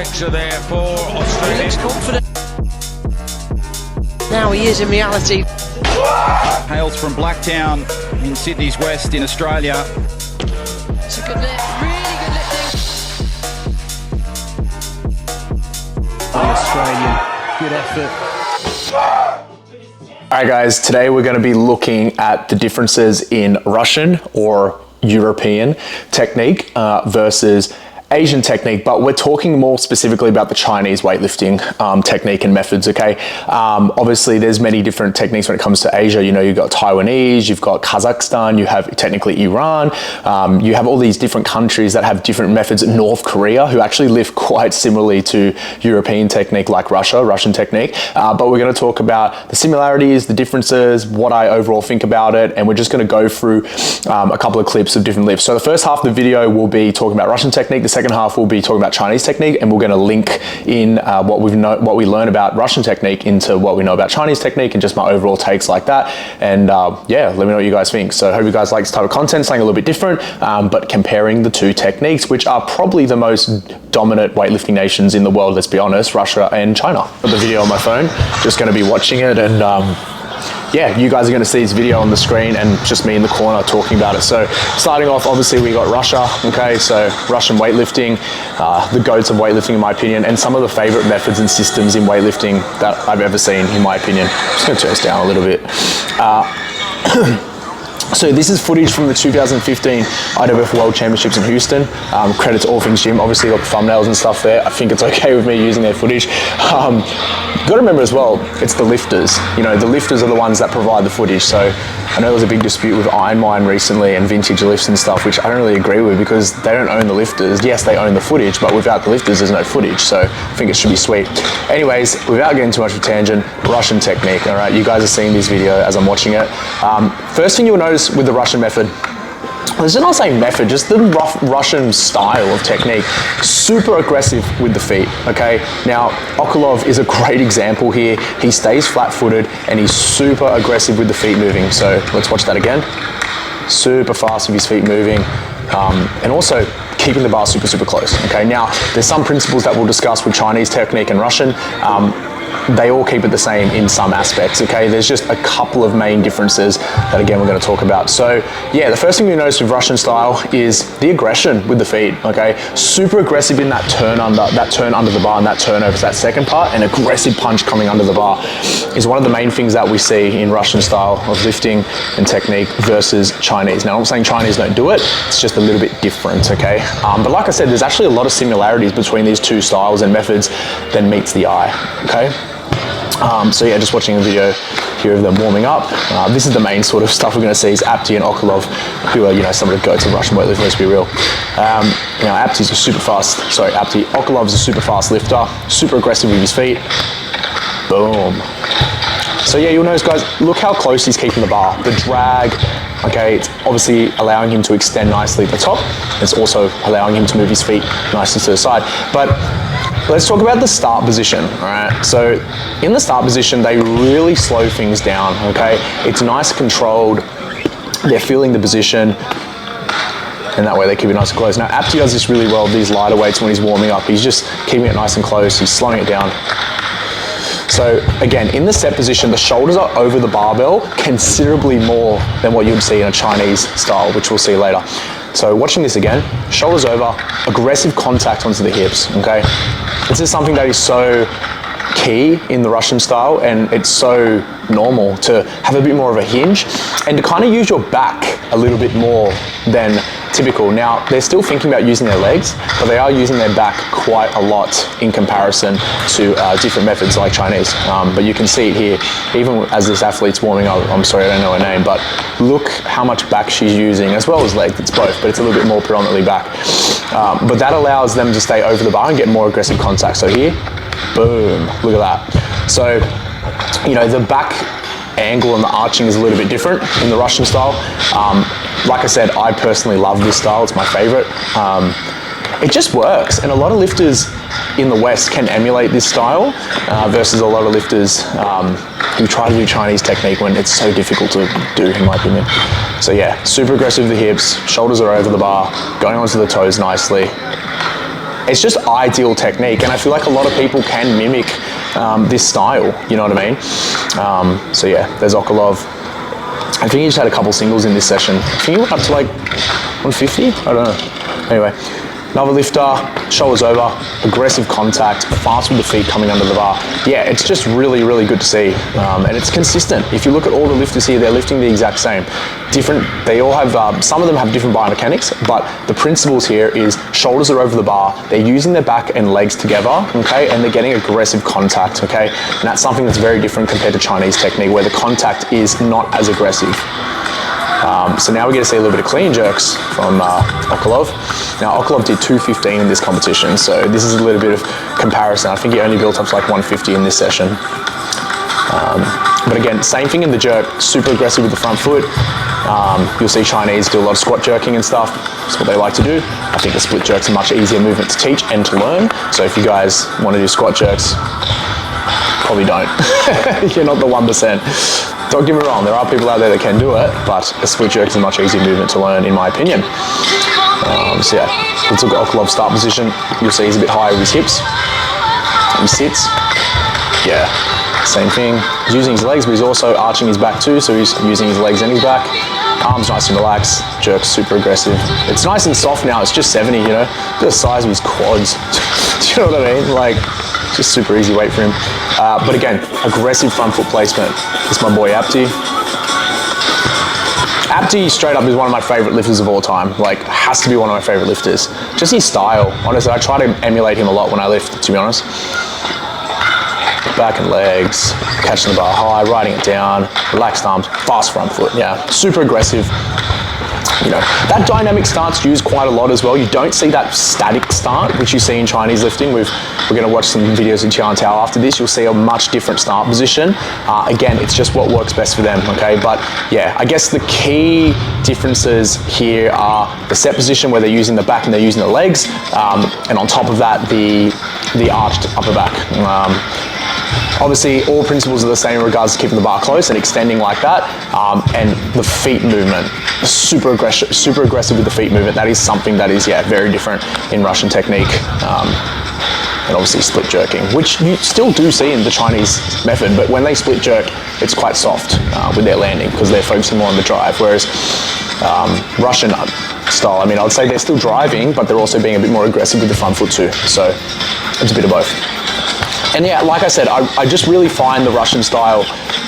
legs are there for Australia. He looks confident. Now he is in reality. Hails from Blacktown in Sydney's West in Australia. It's a good lift, really good lifting. The Australian, good effort. Alright guys, today we're going to be looking at the differences in Russian or European technique versus Asian technique, but we're talking more specifically about the Chinese weightlifting technique and methods, okay? Obviously, there's many different techniques when it comes to Asia. You know, you've got Taiwanese, you've got Kazakhstan, you have technically Iran, you have all these different countries that have different methods. North Korea, who actually live quite similarly to European technique like Russian technique. But we're going to talk about the similarities, the differences, what I overall think about it, and we're just going to go through a couple of clips of different lifts. So the first half of the video will be talking about Russian technique. The second half we'll be talking about Chinese technique, and we're going to link in what we learn about Russian technique into what we know about Chinese technique and just my overall takes like that. And yeah, let me know what you guys think. So I hope you guys like this type of content, something a little bit different, but comparing the two techniques, which are probably the most dominant weightlifting nations in the world, let's be honest, Russia and China. Got the video on my phone, just going to be watching it, and yeah, you guys are going to see this video on the screen and just me in the corner talking about it. So starting off, obviously we got Russia, okay, so Russian weightlifting, the goats of weightlifting in my opinion, and some of the favorite methods and systems in weightlifting that I've ever seen in my opinion. I'm just going to turn this down a little bit. So this is footage from the 2015 IWF World Championships in Houston. Credit to All Things Gym. Obviously got the thumbnails and stuff there. I think it's okay with me using their footage. Got to remember as well, it's the lifters. You know, the lifters are the ones that provide the footage. So I know there was a big dispute with Iron Mine recently and vintage lifts and stuff, which I don't really agree with because they don't own the lifters. Yes, they own the footage, but without the lifters, there's no footage. So I think it should be sweet. Anyways, without getting too much of a tangent, Russian technique. All right, you guys are seeing this video as I'm watching it. First thing you'll notice with the Russian method, this is not saying method, just the Russian style of technique. Super aggressive with the feet, okay? Now, Okolov is a great example here. He stays flat-footed and he's super aggressive with the feet moving. So let's watch that again. Super fast with his feet moving. And also keeping the bar super, super close, okay? Now, there's some principles that we'll discuss with Chinese technique and Russian. They all keep it the same in some aspects, okay? There's just a couple of main differences that, again, we're going to talk about. So, yeah, the first thing you notice with Russian style is the aggression with the feet, okay? Super aggressive in that turn under the bar and that turnover to that second part, and aggressive punch coming under the bar is one of the main things that we see in Russian style of lifting and technique versus Chinese. Now, I'm not saying Chinese don't do it, it's just a little bit different, okay? But like I said, there's actually a lot of similarities between these two styles and methods that meets the eye, okay? So yeah, just watching a video here of them warming up. This is the main sort of stuff we're going to see is Apti and Okolov, who are, you know, some of the goats of Russian weightlifting, let's be real. You know, Okolov's a super fast lifter, super aggressive with his feet. Boom. So yeah, you'll notice, guys, look how close he's keeping the bar. The drag, okay, it's obviously allowing him to extend nicely at the top. It's also allowing him to move his feet nicely to the side. But let's talk about the start position, all right? So in the start position, they really slow things down, okay? It's nice controlled. They're feeling the position, and that way they keep it nice and close. Now, Apti does this really well with these lighter weights when he's warming up. He's just keeping it nice and close. He's slowing it down. So again, in the set position, the shoulders are over the barbell considerably more than what you'd see in a Chinese style, which we'll see later. So watching this again, shoulders over, aggressive contact onto the hips, okay? This is something that is so key in the Russian style, and it's so normal to have a bit more of a hinge and to kind of use your back a little bit more than typical. Now, they're still thinking about using their legs, but they are using their back quite a lot in comparison to different methods like Chinese. But you can see it here, even as this athlete's warming up. I'm sorry, I don't know her name, but look how much back she's using, as well as legs. It's both, but it's a little bit more predominantly back. But that allows them to stay over the bar and get more aggressive contact. So here, boom, look at that. So, you know, the back angle and the arching is a little bit different in the Russian style. Like I said, I personally love this style. It's my favorite. It just works. And a lot of lifters in the West can emulate this style versus a lot of lifters who try to do Chinese technique when it's so difficult to do, in my opinion. So yeah, super aggressive with the hips, shoulders are over the bar, going onto the toes nicely. it's just ideal technique, and I feel like a lot of people can mimic this style, you know what I mean? So yeah, there's Okolov. I think he just had a couple singles in this session. I think he went up to like 150? I don't know. Anyway, another lifter, shoulders over, aggressive contact, fast with the feet coming under the bar. Yeah, it's just really, really good to see. And it's consistent. If you look at all the lifters here, they're lifting the exact same. They all have, some of them have different biomechanics, but the principles here is shoulders are over the bar, they're using their back and legs together, okay, and they're getting aggressive contact, okay? And that's something that's very different compared to Chinese technique, where the contact is not as aggressive. So now we get to see a little bit of clean jerks from Okolov. Now Okolov did 215 in this competition, so this is a little bit of comparison. I think he only built up to like 150 in this session. But again, same thing in the jerk, super aggressive with the front foot. You'll see Chinese do a lot of squat jerking and stuff. That's what they like to do. I think the split jerk's a much easier movement to teach and to learn. So if you guys want to do squat jerks, probably don't. You're not the 1%. Don't get me wrong, there are people out there that can do it, but a split jerk is a much easier movement to learn, in my opinion. So yeah, let's look at Okolov's start position. You'll see he's a bit higher with his hips. He sits. Yeah, same thing. He's using his legs, but he's also arching his back too, so he's using his legs and his back. Arms nice and relaxed, jerks super aggressive. It's nice and soft now, it's just 70, you know? Look at the size of his quads. Do you know what I mean? Like, just super easy weight for him. But again, aggressive front foot placement. This is my boy Apti. Apti straight up is one of my favorite lifters of all time. Like, has to be one of my favorite lifters. Just his style. Honestly, I try to emulate him a lot when I lift, to be honest. Back and legs, catching the bar high, riding it down, relaxed arms, fast front foot. Yeah, super aggressive. You know, that dynamic start's used quite a lot as well. You don't see that static start, which you see in Chinese lifting. We're going to watch some videos in Tian Tao after this. You'll see a much different start position. Again, it's just what works best for them, okay? But yeah, I guess the key differences here are the set position where they're using the back and they're using the legs, and on top of that, the arched upper back. Obviously, all principles are the same in regards to keeping the bar close and extending like that, and the feet movement, super aggressive with the feet movement. That is something that is, yeah, very different in Russian technique, and obviously split jerking, which you still do see in the Chinese method, but when they split jerk, it's quite soft with their landing because they're focusing more on the drive, whereas Russian style, I mean, I would say they're still driving, but they're also being a bit more aggressive with the front foot too, so it's a bit of both. And yeah, like I said, I just really find the Russian style,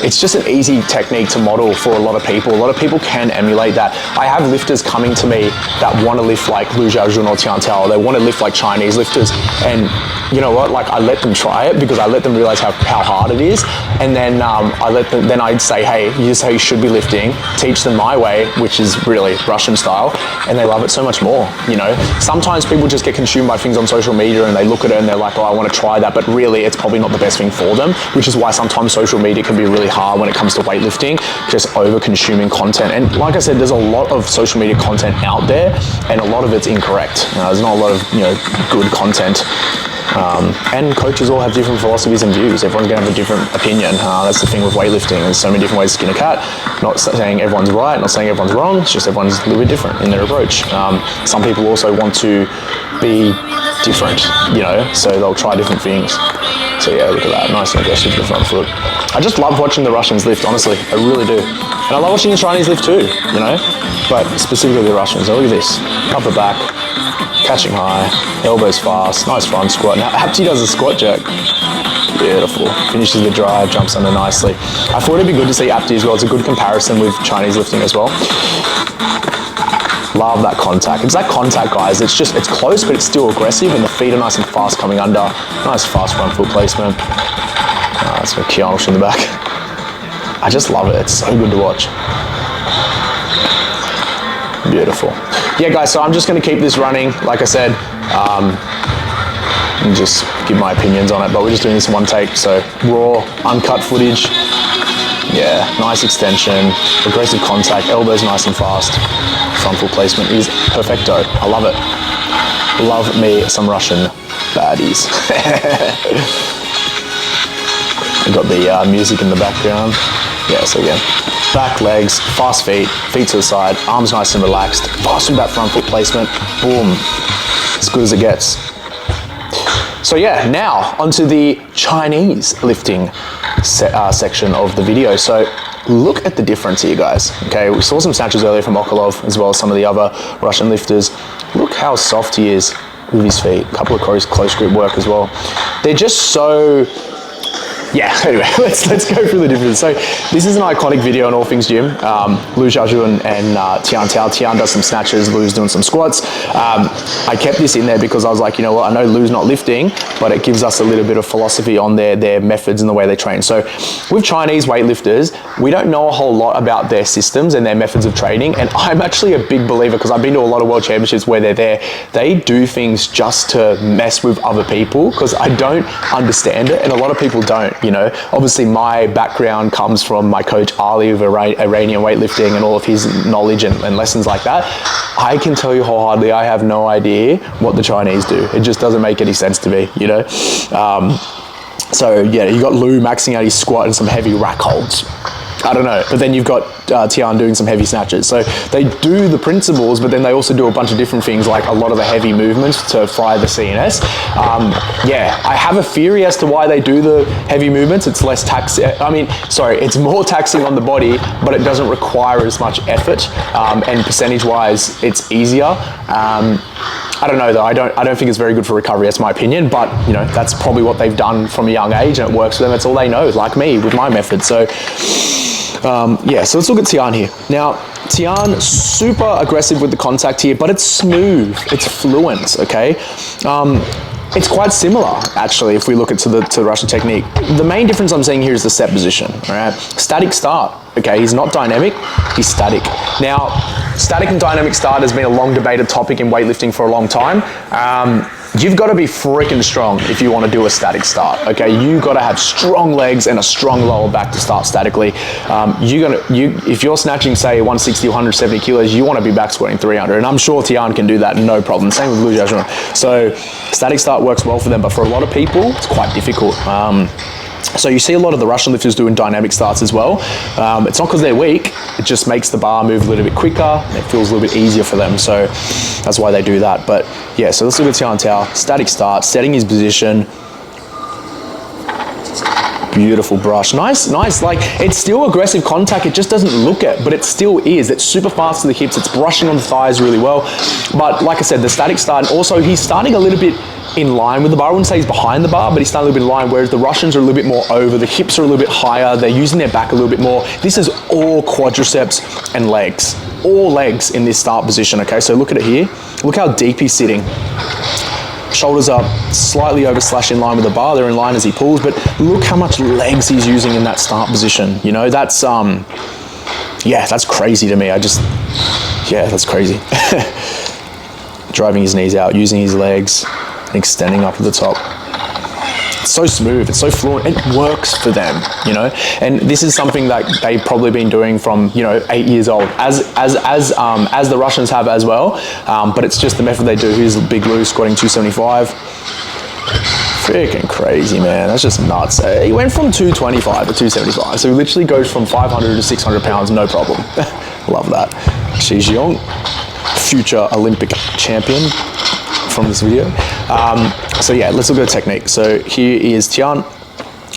it's just an easy technique to model for a lot of people. A lot of people can emulate that. I have lifters coming to me that want to lift like Lu Xiaojun or Tian Tao. They want to lift like Chinese lifters. And you know what, like I let them try it because I let them realize how hard it is. And then I'd say, hey, here's how you should be lifting. Teach them my way, which is really Russian style. And they love it so much more, you know. Sometimes people just get consumed by things on social media and they look at it and they're like, oh, I want to try that. But really, it's probably not the best thing for them, which is why sometimes social media can be really hard when it comes to weightlifting, just over consuming content. And like I said, there's a lot of social media content out there and a lot of it's incorrect. There's not a lot of, you know, good content. And coaches all have different philosophies and views. Everyone's going to have a different opinion. That's the thing with weightlifting. There's so many different ways to skin a cat. Not saying everyone's right, not saying everyone's wrong. It's just everyone's a little bit different in their approach. Some people also want to be different, you know, so they'll try different things. So yeah, look at that, nice and aggressive with the front foot. I just love watching the Russians lift, honestly, I really do. And I love watching the Chinese lift too, you know, but specifically the Russians. So look at this, upper back, catching high, elbows fast, nice front squat. Now Apti does a squat jerk. Beautiful. Finishes the drive, jumps under nicely. I thought it'd be good to see Apti as well. It's a good comparison with Chinese lifting as well. Love that contact. It's that contact, guys. It's close, but it's still aggressive, and the feet are nice and fast coming under. Nice fast front foot placement. That's got Kianosh in the back. I just love it. It's so good to watch. Beautiful. Yeah, guys, so I'm just going to keep this running, like I said, and just give my opinions on it, but we're just doing this in one take, so raw, uncut footage. Yeah, nice extension, aggressive contact, elbows nice and fast. Front foot placement is perfecto. I love it. Love me some Russian baddies. We've got the music in the background. Yeah, so again, back, legs, fast feet, feet to the side, arms nice and relaxed, fast with that front foot placement, boom, as good as it gets. So yeah, now onto the Chinese lifting section of the video. So look at the difference here, guys. Okay, we saw some snatches earlier from Okolov as well as some of the other Russian lifters. Look how soft he is with his feet. A couple of close grip work as well. They're just so... Yeah, anyway, let's go through the differences. So this is an iconic video on All Things Gym. Lu Xiaojun and Tian Tao. Tian does some snatches, Lu's doing some squats. I kept this in there because I was like, you know what, I know Lu's not lifting, but it gives us a little bit of philosophy on their methods and the way they train. So with Chinese weightlifters, we don't know a whole lot about their systems and their methods of training. And I'm actually a big believer, because I've been to a lot of world championships where they're there. They do things just to mess with other people, because I don't understand it, and a lot of people don't. You know, obviously my background comes from my coach Ali of Iranian weightlifting and all of his knowledge and lessons like that. I can tell you wholeheartedly, I have no idea what the Chinese do. It just doesn't make any sense to me, you know. So yeah, you got Lu maxing out his squat and some heavy rack holds. I don't know, but then you've got Tian doing some heavy snatches. So they do the principles, but then they also do a bunch of different things, like a lot of the heavy movements to fry the CNS. Yeah, I have a theory as to why they do the heavy movements. It's less it's more taxing on the body, but it doesn't require as much effort. And percentage-wise, it's easier. I don't know though. I don't think it's very good for recovery. That's my opinion. But you know, that's probably what they've done from a young age, and it works for them. That's all they know, like me with my method. So. Yeah, so let's look at Tian here. Now, Tian, super aggressive with the contact here, but it's smooth, it's fluent, okay? It's quite similar, actually, if we look at to the Russian technique. The main difference I'm seeing here is the set position, all right? Static start, okay? He's not dynamic, he's static. Now, static and dynamic start has been a long debated topic in weightlifting for a long time. You've got to be freaking strong if you want to do a static start, okay? You've got to have strong legs and a strong lower back to start statically. If you're snatching, say, 160 or 170 kilos, you want to be back squatting 300, and I'm sure Tian can do that, no problem. Same with Lu Xiaojun. So static start works well for them, but for a lot of people, it's quite difficult. So you see a lot of the Russian lifters doing dynamic starts as well. It's not because they're weak, it just makes the bar move a little bit quicker, and it feels a little bit easier for them. So that's why they do that. But yeah, so let's look at Tian Tao. Static start, setting his position. Beautiful brush. Nice, like it's still aggressive contact. It just doesn't look it, but it still is. It's super fast to the hips. It's brushing on the thighs really well. But like I said, the static start, and also he's starting a little bit in line with the bar. I wouldn't say he's behind the bar, but he's starting a little bit in line, whereas the Russians are a little bit more over. The hips are a little bit higher. They're using their back a little bit more. This is all quadriceps and legs. All legs in this start position, okay? So look at it here. Look how deep he's sitting. Shoulders up, slightly over slash in line with the bar. They're in line as he pulls, but look how much legs he's using in that start position. You know, that's, yeah, that's crazy to me. Yeah, that's crazy. Driving his knees out, using his legs, extending up at the top. It's so smooth, it's so fluent, it works for them, you know? And this is something that they've probably been doing from, you know, 8 years old, as the Russians have as well, but it's just the method they do. Here's Big Lu squatting 275. Freaking crazy, man, that's just nuts. He went from 225 to 275, so he literally goes from 500 to 600 pounds, no problem. Love that. Shi Jiong, future Olympic champion from this video. So yeah, let's look at the technique. So here is Tian,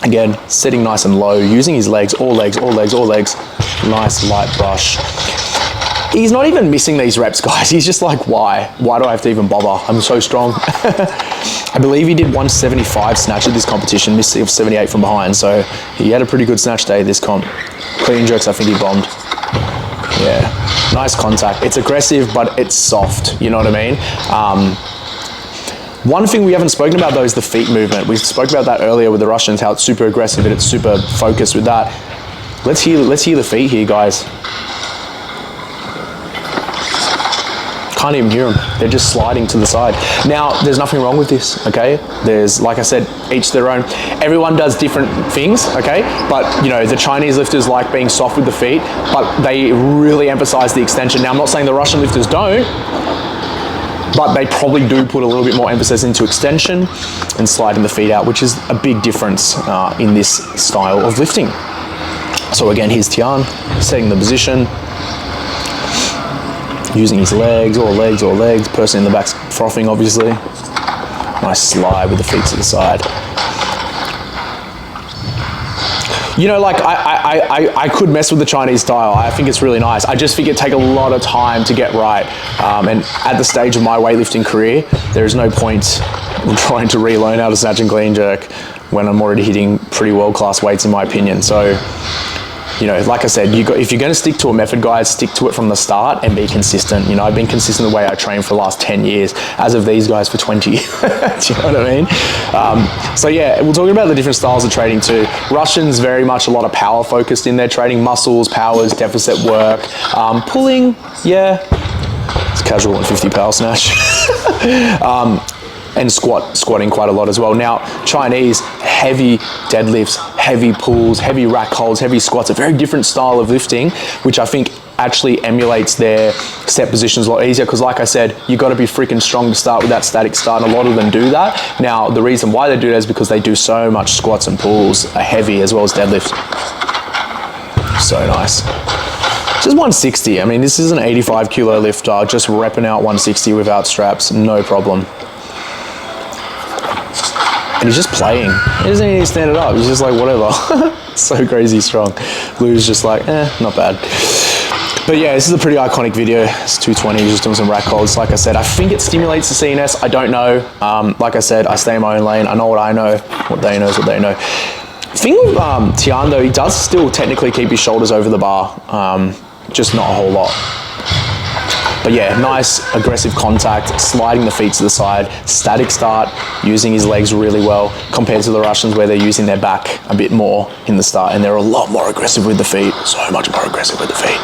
again, sitting nice and low, using his legs, all legs. Nice light brush. He's not even missing these reps, guys. He's just like, why? Why do I have to even bother? I'm so strong. I believe he did 175 snatch at this competition, missed 78 from behind. So he had a pretty good snatch day this comp. Clean jerks, I think he bombed. Yeah, nice contact. It's aggressive, but it's soft, you know what I mean? One thing we haven't spoken about though is the feet movement. We spoke about that earlier with the Russians, how it's super aggressive and it's super focused with that. Let's hear the feet here, guys. Can't even hear them. They're just sliding to the side. Now, there's nothing wrong with this, okay? There's, like I said, each their own. Everyone does different things, okay? But, you know, the Chinese lifters like being soft with the feet, but they really emphasize the extension. Now, I'm not saying the Russian lifters don't, but they probably do put a little bit more emphasis into extension and sliding the feet out, which is a big difference in this style of lifting. So again, here's Tian, setting the position, using his legs, all legs, person in the back's frothing, obviously. Nice slide with the feet to the side. You know, like, I could mess with the Chinese style. I think it's really nice. I just think it'd take a lot of time to get right. And at the stage of my weightlifting career, there is no point in trying to relearn how to snatch and clean jerk when I'm already hitting pretty world-class weights, in my opinion. So, you know, like I said, if you're going to stick to a method, guys, stick to it from the start and be consistent. You know, I've been consistent the way I train for the last 10 years, as of these guys for 20. Do you know what I mean? So yeah, we're talking about the different styles of training too. Russians, very much a lot of power focused in their training, muscles, powers, deficit work. Pulling, yeah, it's casual 150 power snatch. And squatting quite a lot as well. Now, Chinese, heavy deadlifts, heavy pulls, heavy rack holds, heavy squats, a very different style of lifting, which I think actually emulates their set positions a lot easier, because like I said, you got to be freaking strong to start with that static start, and a lot of them do that. Now, the reason why they do that is because they do so much squats and pulls, heavy as well as deadlifts. So nice. Just 160. I mean, this is an 85 kilo lifter, just repping out 160 without straps, no problem. And he's just playing. He doesn't even stand it up. He's just like, whatever. So crazy strong. Blue's just like, not bad. But yeah, this is a pretty iconic video. It's 220, just doing some rack holds. Like I said, I think it stimulates the CNS. I don't know. Like I said, I stay in my own lane. I know what I know. What they know is what they know. The thing with Tian though, he does still technically keep his shoulders over the bar. Just not a whole lot. But yeah, nice aggressive contact, sliding the feet to the side, static start, using his legs really well, compared to the Russians where they're using their back a bit more in the start, and they're a lot more aggressive with the feet, so much more aggressive with the feet.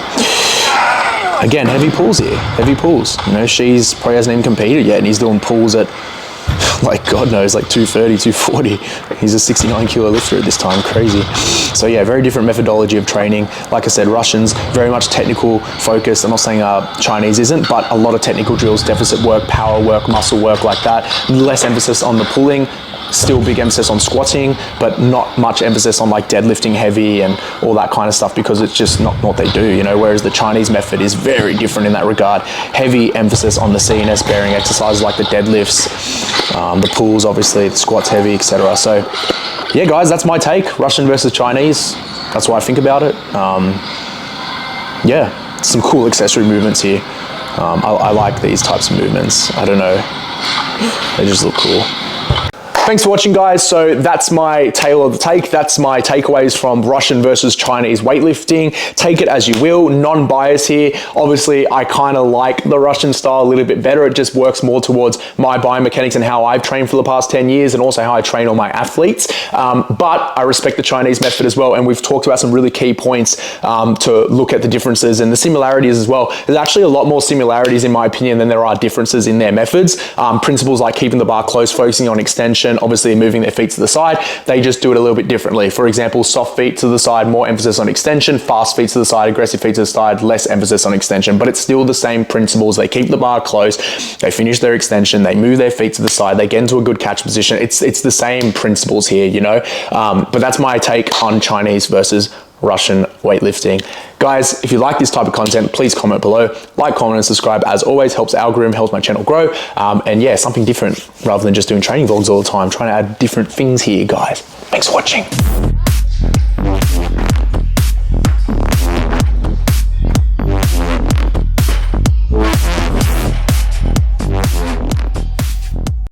Again, heavy pulls here, heavy pulls. You know, she's probably hasn't even competed yet, and he's doing pulls at, like, God knows, like 230, 240. He's a 69 kilo lifter at this time, crazy. So yeah, very different methodology of training. Like I said, Russians, very much technical focused. I'm not saying Chinese isn't, but a lot of technical drills, deficit work, power work, muscle work like that. Less emphasis on the pulling, still big emphasis on squatting, but not much emphasis on like deadlifting heavy and all that kind of stuff, because it's just not what they do, you know, whereas the Chinese method is very different in that regard. Heavy emphasis on the CNS bearing exercises like the deadlifts, the pulls, obviously, the squats heavy, etc. So yeah, guys, that's my take, Russian versus Chinese. That's what I think about it. Yeah, some cool accessory movements here. I like these types of movements. I don't know, they just look cool. Thanks for watching, guys. So that's my tale of the take. That's my takeaways from Russian versus Chinese weightlifting. Take it as you will, non-bias here. Obviously, I kind of like the Russian style a little bit better. It just works more towards my biomechanics and how I've trained for the past 10 years, and also how I train all my athletes. But I respect the Chinese method as well, and we've talked about some really key points to look at the differences and the similarities as well. There's actually a lot more similarities, in my opinion, than there are differences in their methods. Principles like keeping the bar close, focusing on extension, obviously moving their feet to the side, they just do it a little bit differently. For example, soft feet to the side, more emphasis on extension, fast feet to the side, aggressive feet to the side, less emphasis on extension, but it's still the same principles. They keep the bar close, they finish their extension, they move their feet to the side, they get into a good catch position. It's the same principles here, you know, but that's my take on Chinese versus Russian weightlifting. Guys, if you like this type of content, please comment below. Like, comment, and subscribe. As always, helps the algorithm, helps my channel grow. And yeah, something different rather than just doing training vlogs all the time. Trying to add different things here, guys. Thanks for watching.